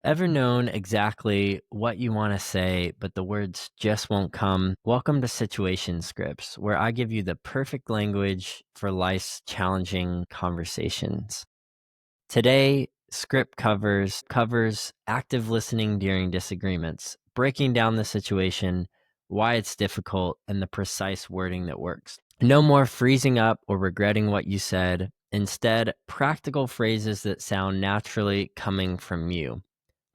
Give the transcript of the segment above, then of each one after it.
Ever known exactly what you want to say, but the words just won't come? Welcome to Situation Scripts, where I give you the perfect language for life's challenging conversations. Today, script covers active listening during disagreements, breaking down the situation, why it's difficult, and the precise wording that works. No more freezing up or regretting what you said. Instead, practical phrases that sound naturally coming from you.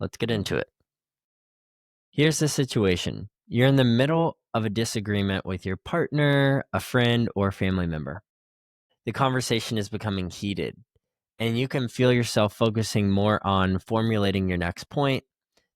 Let's get into it. Here's the situation. You're in the middle of a disagreement with your partner, a friend, or family member. The conversation is becoming heated, and you can feel yourself focusing more on formulating your next point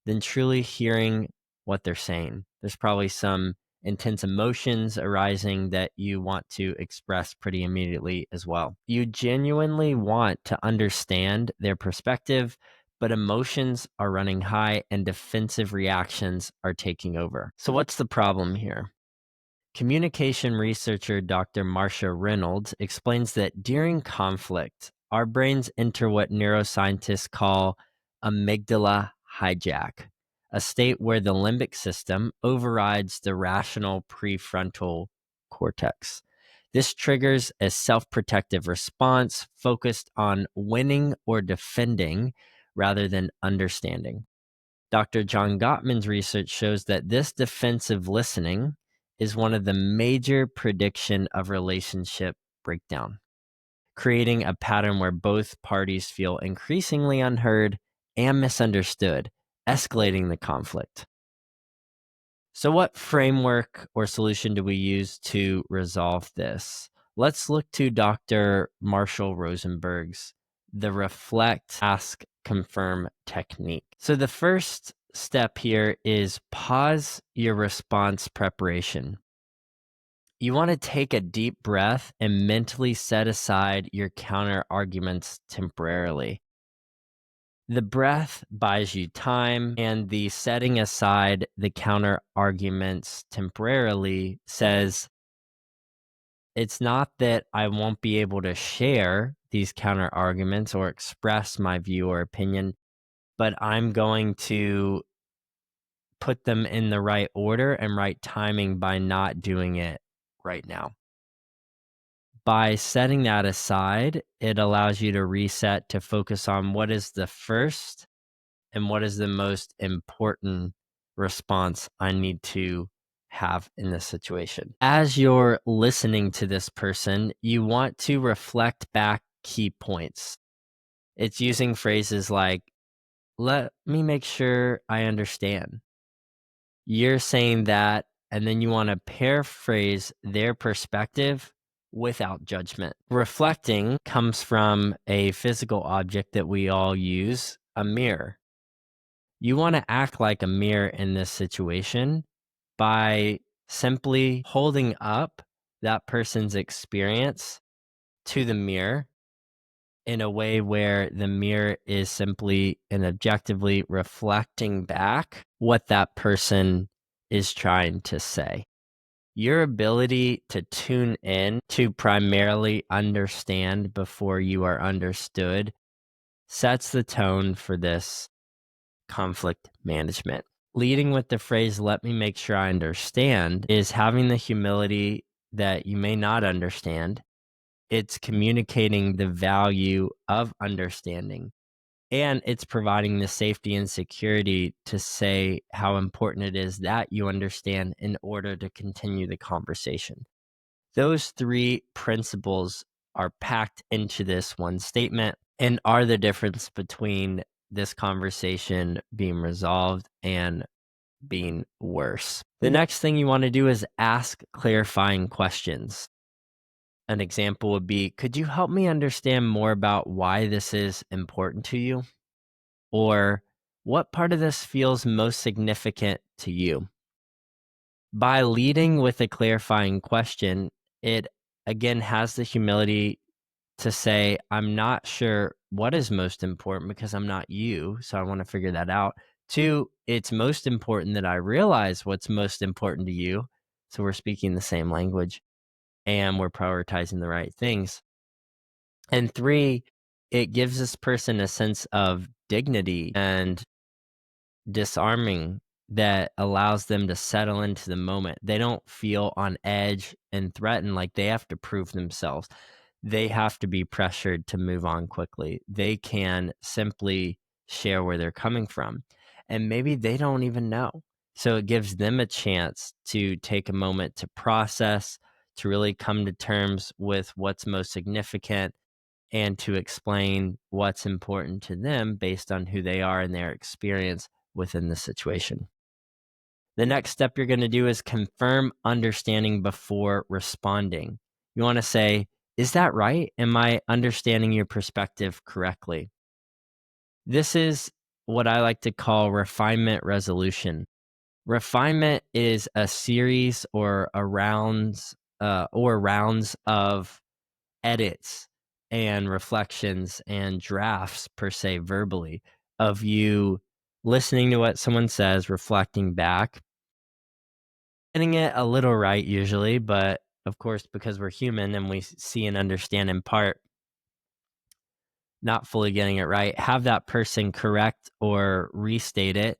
than truly hearing what they're saying. There's probably some intense emotions arising that you want to express pretty immediately as well. You genuinely want to understand their perspective, but emotions are running high and defensive reactions are taking over. So, what's the problem here? Communication researcher Dr. Marsha Reynolds explains that during conflict, our brains enter what neuroscientists call amygdala hijack, a state where the limbic system overrides the rational prefrontal cortex. This triggers a self-protective response focused on winning or defending rather than understanding. Dr. John Gottman's research shows that this defensive listening is one of the major prediction of relationship breakdown, creating a pattern where both parties feel increasingly unheard and misunderstood, escalating the conflict. So what framework or solution do we use to resolve this? Let's look to Dr. Marshall Rosenberg's the reflect, ask, confirm technique. So the first step here is pause your response preparation. You want to take a deep breath and mentally set aside your counter arguments temporarily. The breath buys you time, and the setting aside the counter arguments temporarily says, it's not that I won't be able to share these counter arguments or express my view or opinion, but I'm going to put them in the right order and right timing by not doing it right now. By setting that aside, it allows you to reset to focus on what is the first and what is the most important response I need to have in this situation. As you're listening to this person, you want to reflect back key points. It's using phrases like, let me make sure I understand. You're saying that, and then you want to paraphrase their perspective without judgment. Reflecting comes from a physical object that we all use, a mirror. You want to act like a mirror in this situation by simply holding up that person's experience to the mirror in a way where the mirror is simply and objectively reflecting back what that person is trying to say. Your ability to tune in to primarily understand before you are understood sets the tone for this conflict management. Leading with the phrase, let me make sure I understand, is having the humility that you may not understand. It's communicating the value of understanding, and it's providing the safety and security to say how important it is that you understand in order to continue the conversation. Those three principles are packed into this one statement and are the difference between this conversation being resolved and being worse. The next thing you want to do is ask clarifying questions. An example would be, could you help me understand more about why this is important to you? Or what part of this feels most significant to you? By leading with a clarifying question, it again has the humility to say, I'm not sure what is most important because I'm not you, so I want to figure that out. Two, it's most important that I realize what's most important to you, so we're speaking the same language and we're prioritizing the right things. And three, it gives this person a sense of dignity and disarming, that allows them to settle into the moment. They don't feel on edge and threatened like they have to prove themselves. They have to be pressured to move on quickly. They can simply share where they're coming from. And maybe they don't even know. So it gives them a chance to take a moment to process, to really come to terms with what's most significant, and to explain what's important to them based on who they are and their experience within the situation. The next step you're going to do is confirm understanding before responding. You want to say, is that right? Am I understanding your perspective correctly? This is what I like to call refinement resolution. Refinement is a series or rounds of edits and reflections and drafts, per se, verbally, of you listening to what someone says, reflecting back, getting it a little right usually, but of course, because we're human and we see and understand in part, not fully getting it right, have that person correct or restate it,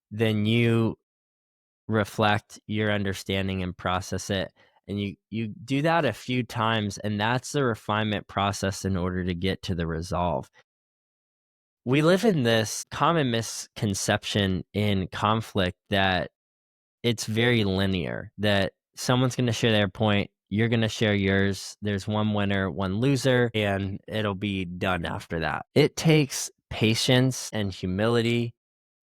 then you reflect your understanding and process it. And you do that a few times, and that's the refinement process in order to get to the resolve. We live in this common misconception in conflict that it's very linear, that someone's going to share their point, you're going to share yours. There's one winner, one loser, and it'll be done after that. It takes patience and humility,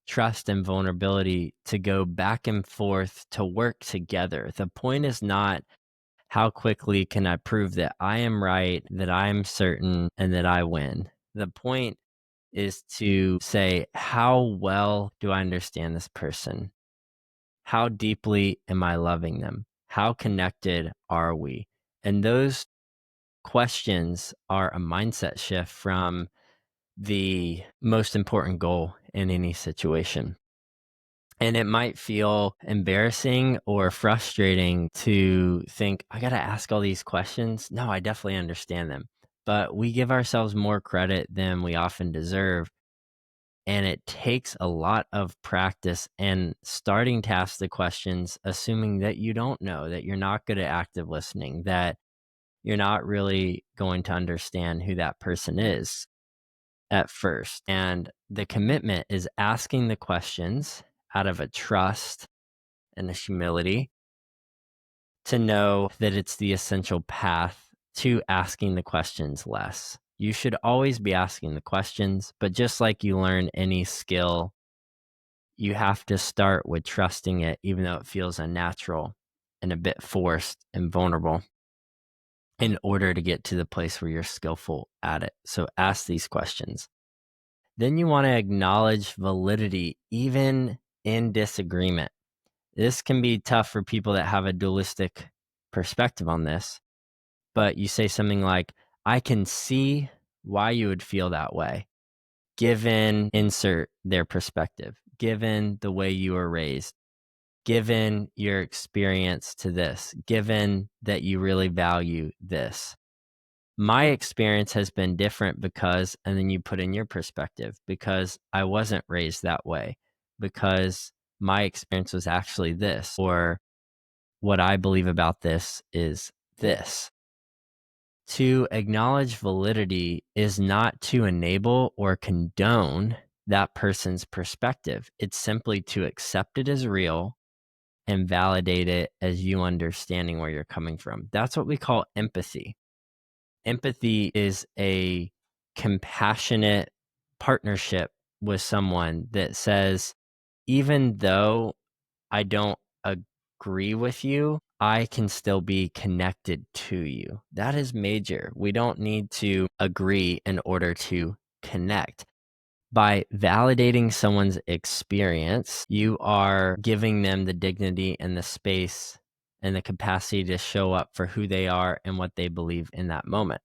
trust and vulnerability to go back and forth, to work together. The point is not how quickly can I prove that I am right, that I'm certain, and that I win. The point is to say, how well do I understand this person? How deeply am I loving them? How connected are we? And those questions are a mindset shift from the most important goal in any situation. And it might feel embarrassing or frustrating to think, I got to ask all these questions. No, I definitely understand them. But we give ourselves more credit than we often deserve. And it takes a lot of practice and starting to ask the questions, assuming that you don't know, that you're not good at active listening, that you're not really going to understand who that person is at first. And the commitment is asking the questions out of a trust and a humility to know that it's the essential path to asking the questions less. You should always be asking the questions, but just like you learn any skill, you have to start with trusting it, even though it feels unnatural and a bit forced and vulnerable, in order to get to the place where you're skillful at it. So ask these questions. Then you want to acknowledge validity, even in disagreement. This can be tough for people that have a dualistic perspective on this, but you say something like, I can see why you would feel that way, given insert their perspective, given the way you were raised, given your experience to this, given that you really value this. My experience has been different because, and then you put in your perspective, because I wasn't raised that way, because my experience was actually this, or what I believe about this is this. To acknowledge validity is not to enable or condone that person's perspective. It's simply to accept it as real and validate it as you understanding where you're coming from. That's what we call empathy. Empathy is a compassionate partnership with someone that says, even though I don't agree with you, I can still be connected to you. That is major. We don't need to agree in order to connect. By validating someone's experience, you are giving them the dignity and the space and the capacity to show up for who they are and what they believe in that moment.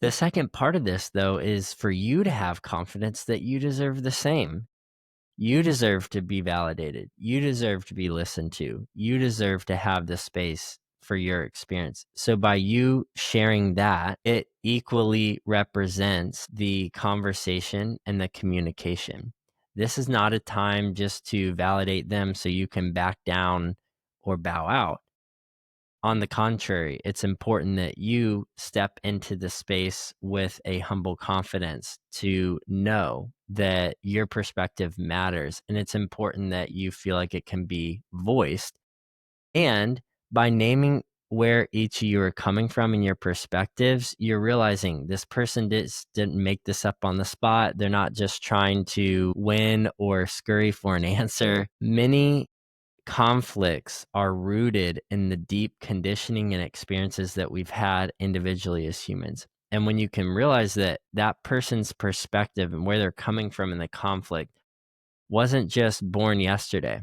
The second part of this, though, is for you to have confidence that you deserve the same. You deserve to be validated. You deserve to be listened to. You deserve to have the space for your experience. So by you sharing that, it equally represents the conversation and the communication. This is not a time just to validate them so you can back down or bow out. On the contrary, it's important that you step into the space with a humble confidence to know that your perspective matters. And it's important that you feel like it can be voiced. And by naming where each of you are coming from and your perspectives, you're realizing this person didn't make this up on the spot. They're not just trying to win or scurry for an answer. Many conflicts are rooted in the deep conditioning and experiences that we've had individually as humans. And when you can realize that that person's perspective and where they're coming from in the conflict wasn't just born yesterday,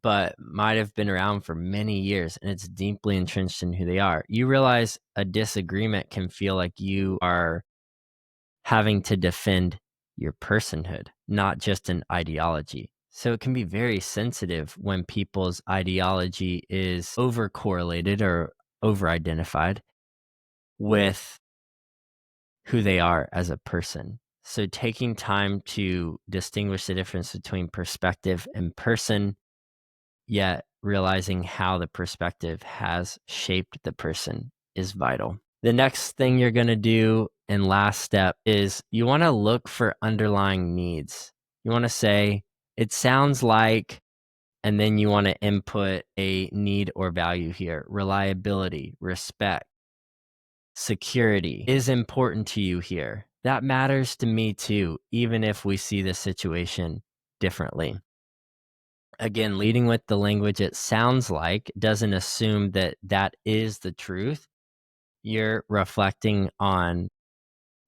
but might have been around for many years and it's deeply entrenched in who they are, you realize a disagreement can feel like you are having to defend your personhood, not just an ideology. So it can be very sensitive when people's ideology is over correlated or over identified with who they are as a person. So taking time to distinguish the difference between perspective and person, yet realizing how the perspective has shaped the person is vital. The next thing you're going to do and last step is you want to look for underlying needs. You want to say, it sounds like, and then you want to input a need or value here. Reliability, respect, security is important to you here. That matters to me too, even if we see the situation differently. Again, leading with the language it sounds like doesn't assume that that is the truth. You're reflecting on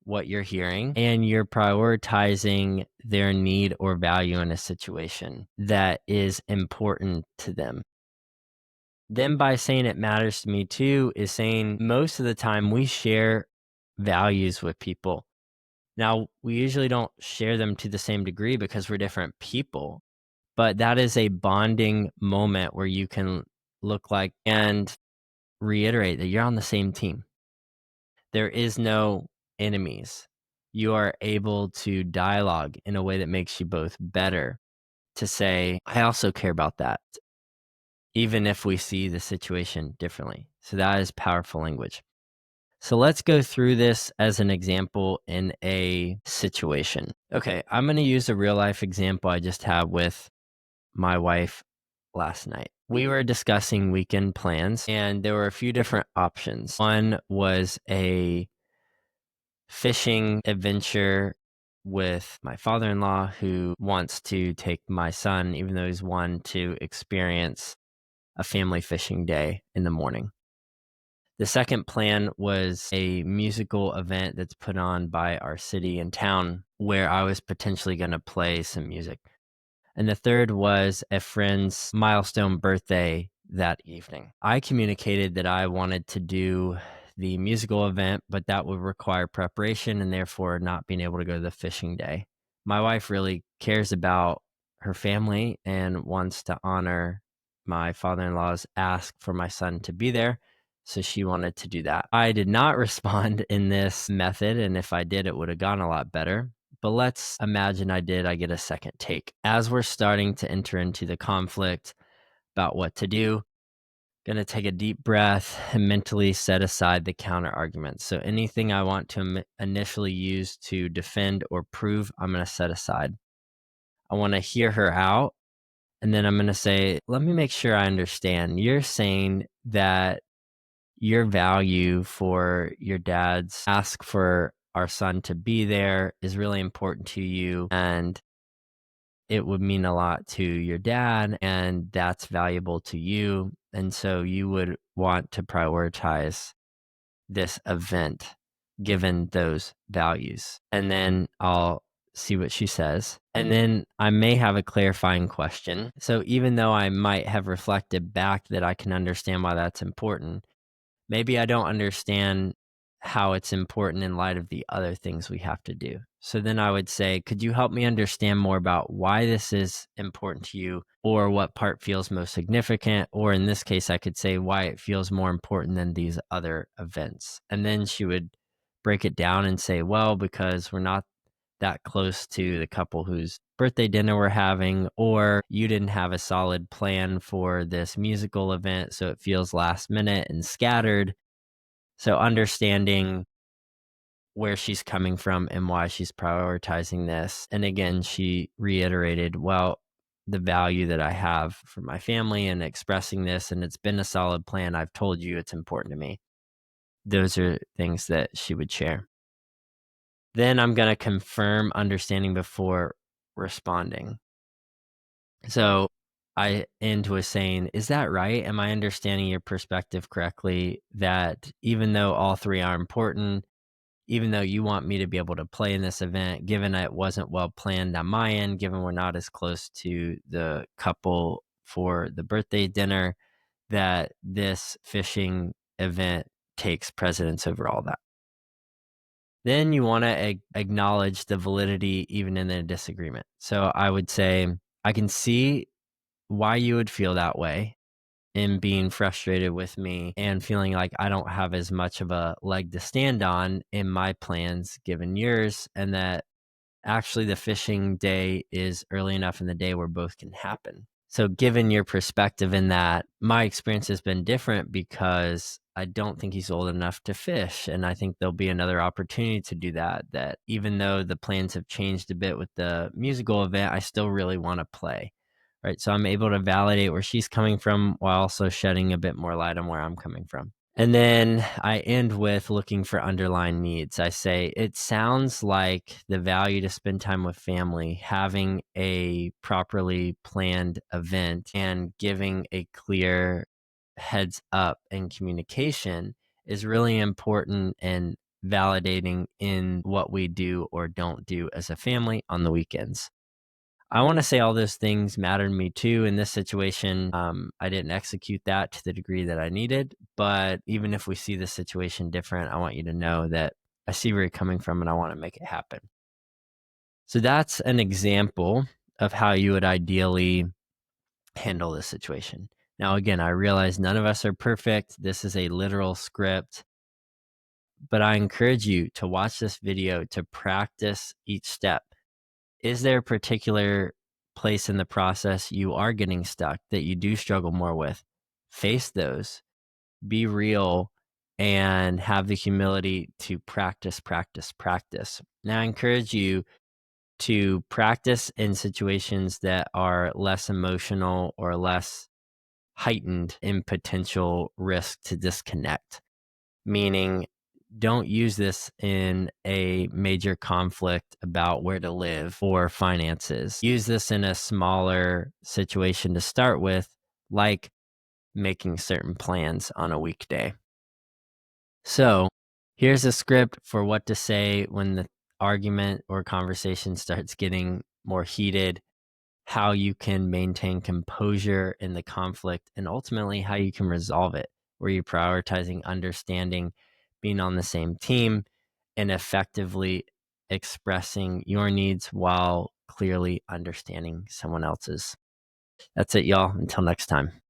what you're hearing and you're prioritizing their need or value in a situation that is important to them. Then by saying it matters to me too is saying most of the time we share values with people. Now, we usually don't share them to the same degree because we're different people, but that is a bonding moment where you can look like and reiterate that you're on the same team. There is no enemies. You are able to dialogue in a way that makes you both better to say, I also care about that, even if we see the situation differently. So that is powerful language. So let's go through this as an example in a situation. Okay, I'm going to use a real life example I just had with my wife last night. We were discussing weekend plans and there were a few different options. One was a fishing adventure with my father-in-law who wants to take my son, even though he's one, to experience a family fishing day in the morning. The second plan was a musical event that's put on by our city and town where I was potentially going to play some music. And the third was a friend's milestone birthday that evening. I communicated that I wanted to do the musical event, but that would require preparation and therefore not being able to go to the fishing day. My wife really cares about her family and wants to honor my father-in-law's ask for my son to be there. So she wanted to do that. I did not respond in this method, and if I did, it would have gone a lot better. But let's imagine I did. I get a second take. As we're starting to enter into the conflict about what to do, going to take a deep breath and mentally set aside the counter arguments. So anything I want to initially use to defend or prove, I'm going to set aside. I want to hear her out. And then I'm going to say, let me make sure I understand. You're saying that your value for your dad's ask for our son to be there is really important to you and it would mean a lot to your dad and that's valuable to you. And so you would want to prioritize this event given those values. And then I'll see what she says. And then I may have a clarifying question. So even though I might have reflected back that I can understand why that's important, maybe I don't understand how it's important in light of the other things we have to do. So then I would say, could you help me understand more about why this is important to you or what part feels most significant? Or in this case, I could say why it feels more important than these other events. And then she would break it down and say, well, because we're not that close to the couple whose birthday dinner we're having, or you didn't have a solid plan for this musical event, so it feels last minute and scattered. So understanding where she's coming from and why she's prioritizing this. And again, she reiterated, well, the value that I have for my family and expressing this, and it's been a solid plan. I've told you it's important to me. Those are things that she would share. Then I'm going to confirm understanding before responding. So I end with saying, is that right? Am I understanding your perspective correctly? That even though all three are important, even though you want me to be able to play in this event, given it wasn't well planned on my end, given we're not as close to the couple for the birthday dinner, that this fishing event takes precedence over all that. Then you want to acknowledge the validity even in a disagreement. So I would say, I can see why you would feel that way in being frustrated with me and feeling like I don't have as much of a leg to stand on in my plans given yours, and that actually the fishing day is early enough in the day where both can happen. So given your perspective in that, my experience has been different because I don't think he's old enough to fish. And I think there'll be another opportunity to do that, that even though the plans have changed a bit with the musical event, I still really want to play. Right. So I'm able to validate where she's coming from while also shedding a bit more light on where I'm coming from. And then I end with looking for underlying needs. I say, it sounds like the value to spend time with family, having a properly planned event, and giving a clear heads up and communication is really important and validating in what we do or don't do as a family on the weekends. I want to say all those things mattered to me too. In this situation, I didn't execute that to the degree that I needed. But even if we see the situation different, I want you to know that I see where you're coming from and I want to make it happen. So that's an example of how you would ideally handle this situation. Now, again, I realize none of us are perfect. This is a literal script, but I encourage you to watch this video to practice each step. Is there a particular place in the process you are getting stuck that you do struggle more with? Face those, be real, and have the humility to practice, practice, practice. Now, I encourage you to practice in situations that are less emotional or less heightened in potential risk to disconnect, meaning don't use this in a major conflict about where to live or finances. Use this in a smaller situation to start with, like making certain plans on a weekday. So here's a script for what to say when the argument or conversation starts getting more heated, how you can maintain composure in the conflict, and ultimately how you can resolve it, where you're prioritizing understanding, being on the same team, and effectively expressing your needs while clearly understanding someone else's. That's it, y'all. Until next time.